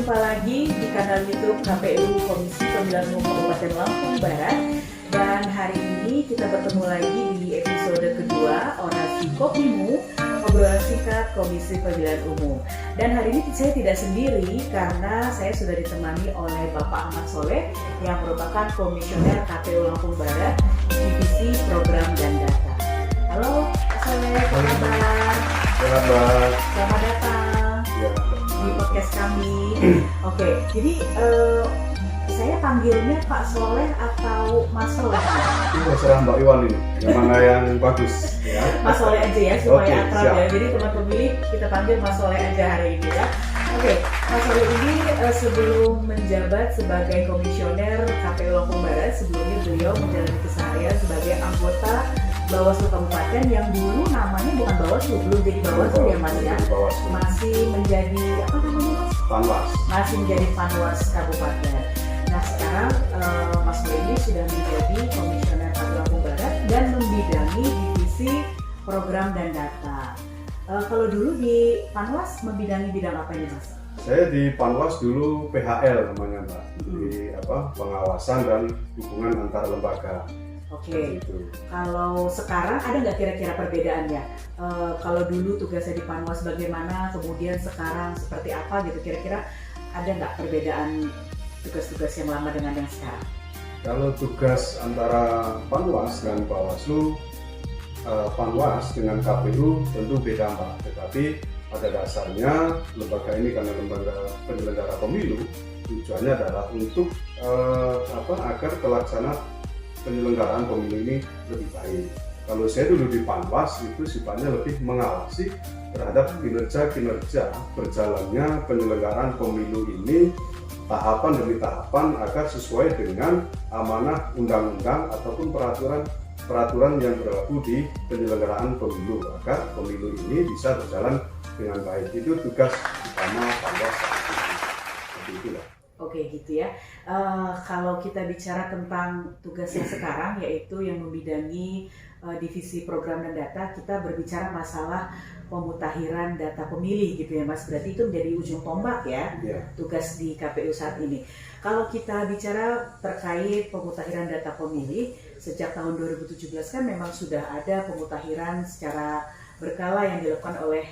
jumpa lagi di kanal YouTube KPU Komisi Pemilihan Umum Kabupaten Lampung Barat. Dan hari ini kita bertemu lagi di episode kedua Orasi Kopimu, obrolan singkat Komisi Pemilihan Umum. Dan hari ini saya tidak sendiri karena saya sudah ditemani oleh Bapak Ahmad Soleh yang merupakan Komisioner KPU Lampung Barat, Divisi Program dan Data. Halo Pak Soleh, apa kabar? Selamat. Selamat datang di podcast kami. Oke, jadi saya panggilnya Pak Soleh atau Mas Soleh? Itu terserah Mbak Iwan ini, yang mana yang bagus ya. Mas Soleh aja ya, supaya Oke, akrab siap. ya. Jadi teman pemilih kita panggil Mas Soleh aja hari ini ya. Oke, Mas Soleh ini sebelum menjabat sebagai Komisioner KPU Lampung Barat, sebelumnya beliau menjalani keseharian sebagai anggota Bawaslu Kabupaten yang dulu namanya bukan Bawaslu, belum jadi Bawaslu ya Mas ya. Bawaslu. Masih menjadi apa namanya Mas? Panwas. Masih menjadi Panwas Kabupaten. Nah sekarang Mas Soleh ini sudah menjadi Komisioner KPU Lampung Barat dan membidangi divisi program dan data. Kalau dulu di Panwas membidangi bidang apa ini Mas? Saya di Panwas dulu PHL namanya Mbak, di pengawasan dan hubungan antar lembaga. Oke. Gitu. Kalau sekarang ada nggak kira-kira perbedaannya? Kalau dulu tugasnya di Panwas bagaimana, kemudian sekarang seperti apa gitu? Kira-kira ada nggak perbedaan tugas-tugas yang lama dengan yang sekarang? Kalau tugas antara Panwas dan Bawaslu, Panwas dengan KPU tentu beda Mbak. Tetapi pada dasarnya lembaga ini karena lembaga penyelenggara pemilu, tujuannya adalah untuk agar pelaksanaan penyelenggaraan pemilu ini lebih baik. Kalau saya dulu di Panwas itu sifatnya lebih mengawasi terhadap kinerja berjalannya penyelenggaraan pemilu ini tahapan demi tahapan agar sesuai dengan amanah undang-undang ataupun peraturan yang berlaku di penyelenggaraan pemilu agar pemilu ini bisa berjalan dengan baik. Itu tugas utama Panwas saat itu. Seperti itulah. Oke gitu ya. Kalau kita bicara tentang tugasnya sekarang yaitu yang membidangi divisi program dan data, kita berbicara masalah pemutakhiran data pemilih gitu ya Mas. Berarti itu menjadi ujung tombak ya tugas di KPU saat ini. Kalau kita bicara terkait pemutakhiran data pemilih, sejak tahun 2017 kan memang sudah ada pemutakhiran secara berkala yang dilakukan oleh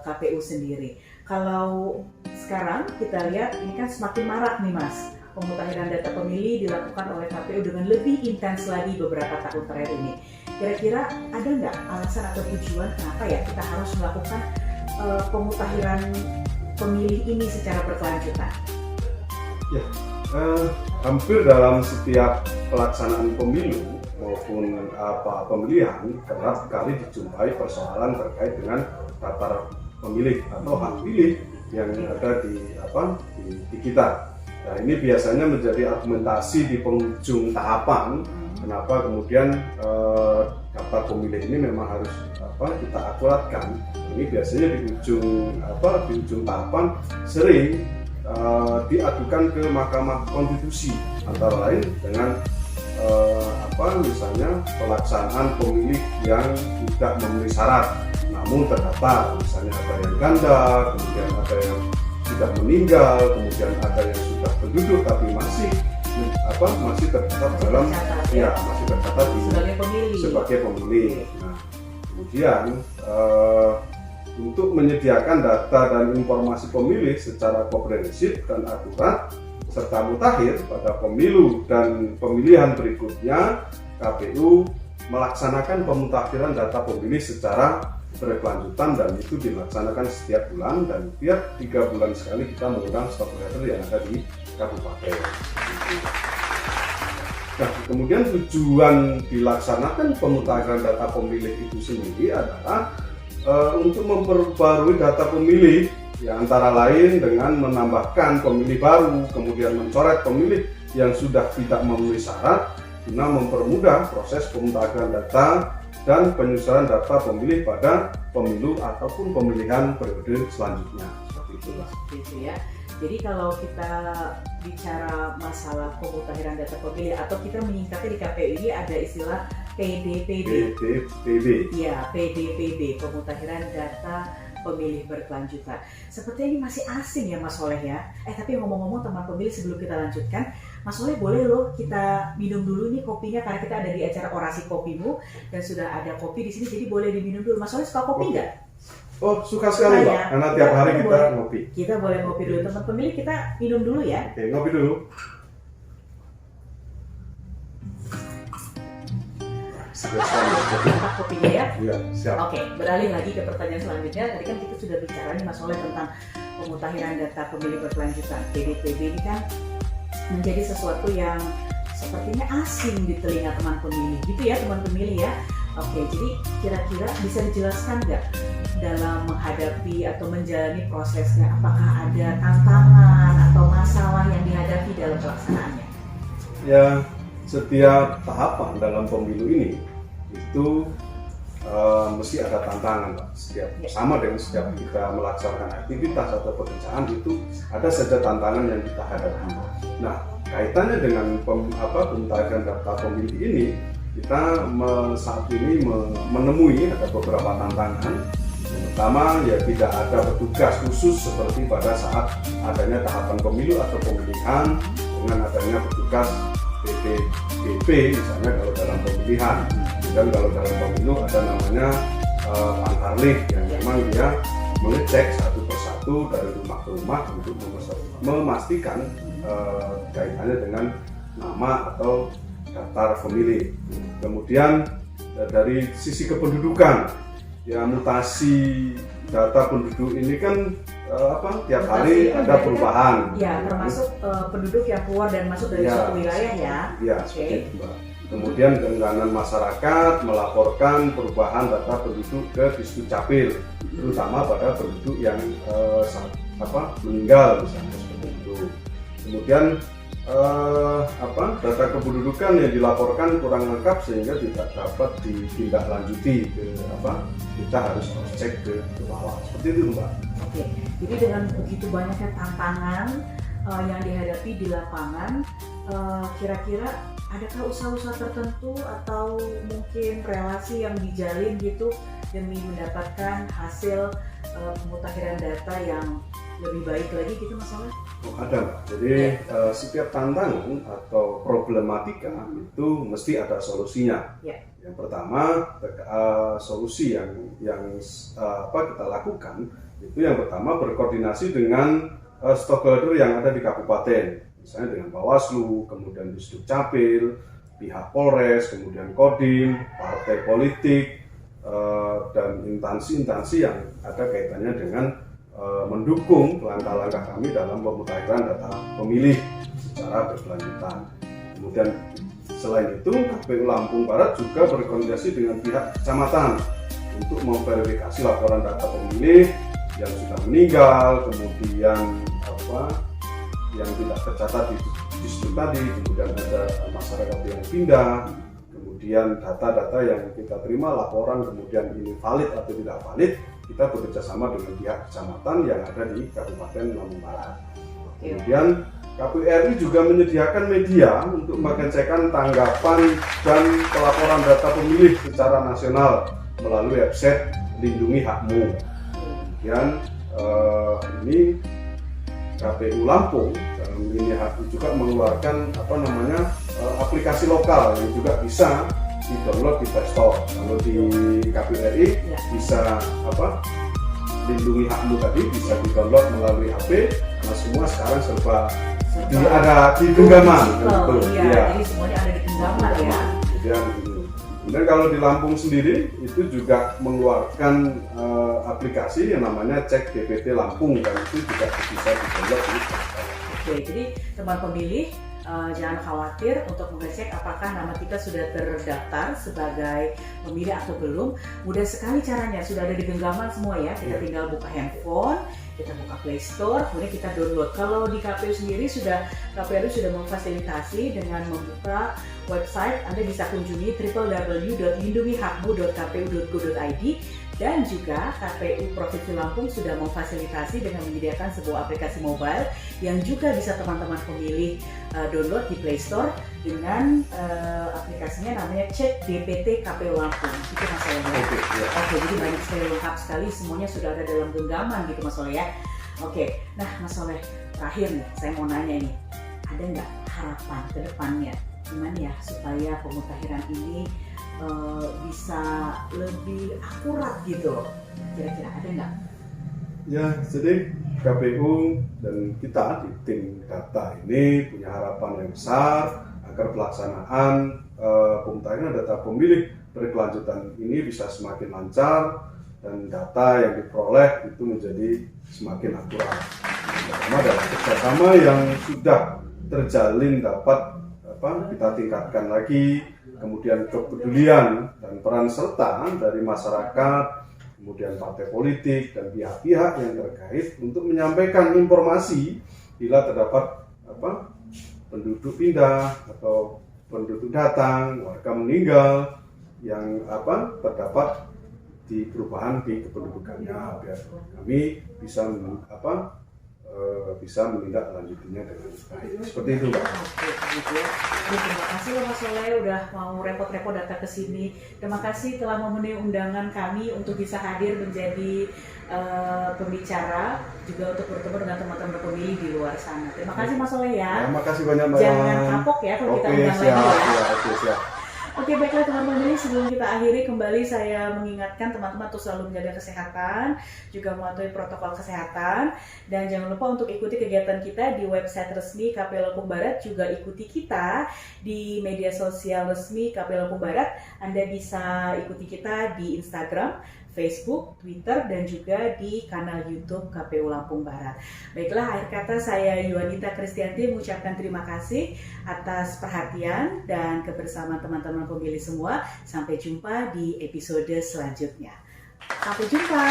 KPU sendiri. Kalau sekarang kita lihat ini kan semakin marak nih Mas, pemutakhiran data pemilih dilakukan oleh KPU dengan lebih intens lagi beberapa tahun terakhir ini. Kira-kira ada nggak alasan atau tujuan kenapa ya kita harus melakukan pemutakhiran pemilih ini secara berkelanjutan? Ya, hampir dalam setiap pelaksanaan pemilu maupun pemilihan kerap kali dijumpai persoalan terkait dengan daftar pemilih atau hak pilih yang ada di kita. Nah, ini biasanya menjadi argumentasi di penghujung tahapan. Kenapa kemudian daftar pemilih ini memang harus kita akuratkan. Ini biasanya di ujung tahapan sering diadukan ke Mahkamah Konstitusi antara lain dengan misalnya pelaksanaan pemilih yang tidak memenuhi syarat namun terdaftar, misalnya ada yang ganda, kemudian ada yang sudah meninggal, kemudian ada yang sudah penduduk tapi masih tercatat dalam masih tercatat sebagai pemilih. Nah, kemudian untuk menyediakan data dan informasi pemilih secara komprehensif dan akurat serta mutakhir pada pemilu dan pemilihan berikutnya, KPU melaksanakan pemutakhiran data pemilih secara berkelanjutan dan itu dilaksanakan setiap bulan dan tiap 3 bulan sekali kita mengundang stakeholder yang ada di kabupaten. Nah, kemudian tujuan dilaksanakan pemutakhiran data pemilih itu sendiri adalah untuk memperbarui data pemilih, ya, antara lain dengan menambahkan pemilih baru, kemudian mencoret pemilih yang sudah tidak memenuhi syarat guna mempermudah proses pemutakhiran data dan penyusunan data pemilih pada pemilu ataupun pemilihan periode selanjutnya. Seperti itulah. Gitu ya. Jadi kalau kita bicara masalah pemutakhiran data pemilih atau kita menyingkatnya di KPU ini ada istilah PDPB. PDPB. Iya, PDPB, pemutakhiran data pemilih berkelanjutan. Sepertinya ini masih asing ya Mas Soleh ya. Tapi ngomong-ngomong teman pemilih, sebelum kita lanjutkan, Mas Soleh boleh loh kita minum dulu nih kopinya, karena kita ada di acara Orasi Kopimu dan sudah ada kopi di sini, jadi boleh diminum dulu. Mas Soleh suka kopi nggak? Oh, suka sekali Mbak, karena tiap hari kita ngopi. Kita boleh ngopi dulu, teman pemilih, kita minum dulu ya. Oke, ngopi dulu. Mantap kopinya ya. Iya, siap. Oke, beralih lagi ke pertanyaan selanjutnya. Tadi kan kita sudah bicara nih Mas Soleh tentang pemutahiran data pemilih berkelanjutan. PDPB ini kan menjadi sesuatu yang sepertinya asing di telinga teman pemilih, gitu ya teman pemilih ya. Oke, jadi kira-kira bisa dijelaskan nggak dalam menghadapi atau menjalani prosesnya, apakah ada tantangan atau masalah yang dihadapi dalam pelaksanaannya? Ya, setiap tahapan dalam pemilu ini itu mesti ada tantangan, Pak. Sama dengan setiap kita melaksanakan aktivitas atau pekerjaan itu ada saja tantangan yang kita hadapi. Nah, kaitannya dengan pemutahiran data pemilih ini, kita saat ini menemui ada beberapa tantangan. Yang pertama, ya tidak ada petugas khusus seperti pada saat adanya tahapan pemilu atau pemilihan dengan adanya petugas PPBP misalnya kalau dalam pemilihan, dan kalau dalam pemilu ada namanya Pantarlih yang memang dia mengecek satu persatu dari rumah ke rumah untuk memastikan kaitannya dengan nama atau daftar pemilih. Kemudian dari sisi kependudukan, ya mutasi data penduduk ini kan tiap hari ada perubahan. Ya, termasuk penduduk yang keluar dan masuk dari suatu wilayah ya. Ya, seperti itu, Mbak. Kemudian keengganan masyarakat melaporkan perubahan data penduduk ke Disdukcapil, terutama pada penduduk yang meninggal misalnya seperti itu. Kemudian data kependudukan yang dilaporkan kurang lengkap sehingga tidak dapat ditindaklanjuti kita harus cek ke bawah. Seperti itu, Mbak. Oke, jadi dengan begitu banyaknya tantangan yang dihadapi di lapangan, kira-kira adakah usaha-usaha tertentu atau mungkin relasi yang dijalin gitu demi mendapatkan hasil pemutakhiran data yang lebih baik lagi gitu Mas Soleh? Ada, Mbak. Jadi setiap tantangan atau problematika itu mesti ada solusinya. Yang pertama, solusi yang kita lakukan itu yang pertama berkoordinasi dengan stakeholder yang ada di kabupaten. Misalnya dengan Bawaslu, kemudian Disdukcapil, pihak Polres, kemudian Kodim, partai politik, dan instansi-instansi yang ada kaitannya dengan mendukung langkah-langkah kami dalam pemutakhiran data pemilih secara berkelanjutan. Kemudian selain itu, KPU Lampung Barat juga berkoordinasi dengan pihak kecamatan untuk memverifikasi laporan data pemilih yang sudah meninggal, kemudian yang tidak tercatat di Disduk tadi, kemudian ada masyarakat yang pindah, kemudian data-data yang kita terima laporan kemudian ini valid atau tidak valid, kita bekerja sama dengan pihak kecamatan yang ada di Kabupaten Lampung Barat. Kemudian KPU RI juga menyediakan media untuk mengecekkan tanggapan dan pelaporan data pemilih secara nasional melalui website Lindungi Hakmu. Kemudian ini KPU Lampung dalam ini juga mengeluarkan aplikasi lokal yang juga bisa di-download di Play Store. Kalau di KPU RI bisa Lindungi Hakmu tadi bisa di-download melalui HP, karena semua sekarang serba ada di genggaman. Jadi semuanya ada di genggaman ya. Kemudian kalau di Lampung sendiri itu juga mengeluarkan aplikasi yang namanya Cek DPT Lampung, dan itu juga bisa di-download di Play Store. Oke, jadi teman pemilih jangan khawatir untuk mengecek apakah nama kita sudah terdaftar sebagai pemilih atau belum. Mudah sekali caranya, sudah ada di genggaman semua ya. Kita tinggal buka handphone, kita buka Play Store, kemudian kita download. Kalau di KPU sendiri KPU sudah memfasilitasi dengan membuka website. Anda bisa kunjungi www.lindungihakmu.kpu.go.id, dan juga KPU Provinsi Lampung sudah memfasilitasi dengan menyediakan sebuah aplikasi mobile yang juga bisa teman-teman pemilih download di Play Store dengan aplikasinya namanya Cek DPT KPU Lampung. Itu Mas Soleh ya. Oke, jadi banyak sekali, lengkap sekali, semuanya sudah ada dalam genggaman gitu Mas Soleh ya. Oke, nah Mas Soleh, terakhir nih saya mau nanya nih, ada nggak harapan ke depannya gimana ya supaya pemutahiran ini bisa lebih akurat gitu, kira-kira ada nggak? Ya, jadi KPU dan kita di tim data ini punya harapan yang besar agar pelaksanaan pemutahiran data pemilih berkelanjutan ini bisa semakin lancar dan data yang diperoleh itu menjadi semakin akurat. Pertama adalah kerjasama yang sudah terjalin dapat kita tingkatkan lagi, kemudian kepedulian dan peran serta dari masyarakat, kemudian partai politik dan pihak-pihak yang terkait untuk menyampaikan informasi bila terdapat penduduk pindah atau penduduk datang, warga meninggal yang terdapat di perubahan di kependudukannya, biar kami bisa bisa menindaklanjutinya dengan baik. Seperti itu, Mbak. Oke, gitu ya. Terima kasih loh Mas Soleh udah mau repot-repot datang ke sini. Terima kasih telah memenuhi undangan kami untuk bisa hadir menjadi pembicara, juga untuk bertemu dengan teman-teman pemilih di luar sana. Terima kasih Mas Soleh ya. Terima kasih banyak, Mbak. Jangan kapok ya kalau kita undang lagi ya. Oke, siap. Oke, baiklah teman-teman, sebelum kita akhiri kembali saya mengingatkan teman-teman untuk selalu menjaga kesehatan, juga mematuhi protokol kesehatan, dan jangan lupa untuk ikuti kegiatan kita di website resmi KPU Lampung Barat, juga ikuti kita di media sosial resmi KPU Lampung Barat. Anda bisa ikuti kita di Instagram, Facebook, Twitter, dan juga di kanal YouTube KPU Lampung Barat. Baiklah, akhir kata saya Yuanita Kristianti mengucapkan terima kasih atas perhatian dan kebersamaan teman-teman pemilih semua. Sampai jumpa di episode selanjutnya. Sampai jumpa.